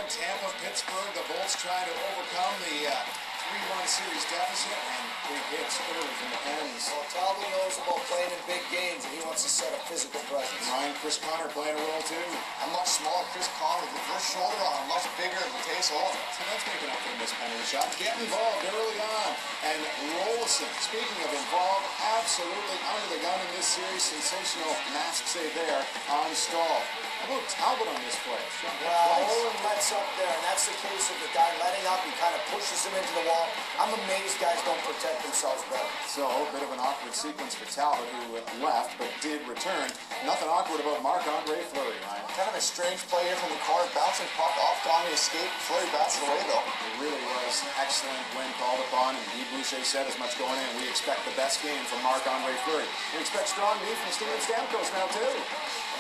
Tampa, Pittsburgh. The Bolts trying to overcome the 3-1 series deficit, and big hits early from the pens. Well, Talbot knows about playing in big games, and he wants to set a physical presence. Ryan, Chris Connor playing a role too. A much smaller Chris Connor with the first shoulder on, much bigger than Matisse Holden. So that's making up for the missed penalty shot. Get involved early on. And Rolison, speaking of involved, absolutely under the gun in this series. Sensational mask save there on Stahl. How about Talbot on this play? Well, Owen lets up there, and that's the case of the guy letting up. He kind of pushes him into the wall. I'm amazed guys don't protect themselves better. So, a bit of an awkward sequence for Talbot, who left but did return. Nothing awkward about Marc-Andre Fleury, Ryan. Kind of a strange play here from McCarr, bouncing puck off Donnie escape. Fleury bats it away though. It really was excellent when called upon, and Guy Boucher said as much going in. We expect the best game from Marc-Andre Fleury. We expect strong D from Steven Stamkos now too.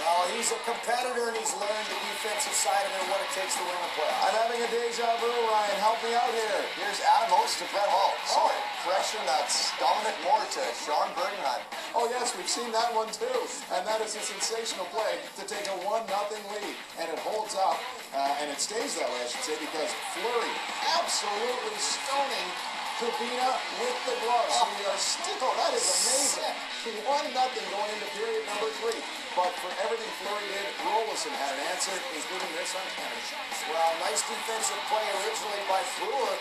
Well, he's a competitor, and he's learned the defensive side of it, what it takes to win a playoff. I'm having a deja vu, Ryan. Help me out here. Here's Adam Oates to Brett Hull. Sorry, correction, that's Dominic Moore to Sean Bergenheim. Oh, yes, we've seen that one too. And that is a sensational play to take a 1-0 lead. And it holds up, and it stays that way, I should say, because Fleury absolutely stoning Kubina with the gloves. We are still, that is amazing. 1-0 going into period number 3. But for everything Fleury did, Rolison had an answer, including this on Kennedy. Well, nice defensive play originally by Brewer,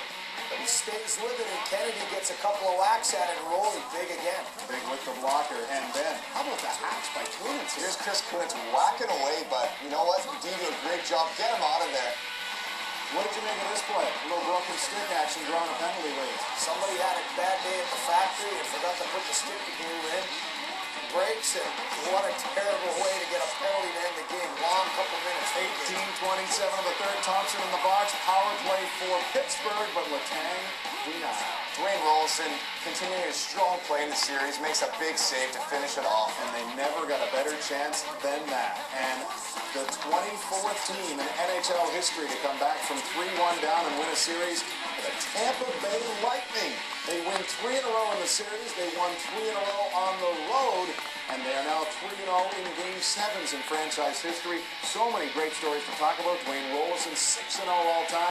but he stays with it, and Kennedy gets a couple of whacks at it, and Roley big again. Big with the blocker, and then, how about the hacks by Kunitz? Here's Chris Kunitz whacking away, but you know what? D did a great job. Get him out of there. What did you make of this play? A little broken stick action drawing a penalty lead. Somebody had a bad day at the factory and forgot to put the stick glue in. Breaks it. What a terrible way to get a penalty to end the game. Long couple minutes. 18:27 of the third. Thompson in the box. Power play for Pittsburgh, but Letang denied. Dwayne Rolison continuing his strong play in the series, makes a big save to finish it off. And they never got a better chance than that. And the 24th team in NHL history to come back from 3-1 down and win a series, the Tampa Bay Lightning. They win 3 in a row in the series. They won 3 in a row on the road. And they are now 3-0 in Game 7s in franchise history. So many great stories to talk about. Dwayne Rolison, 6-0 all time.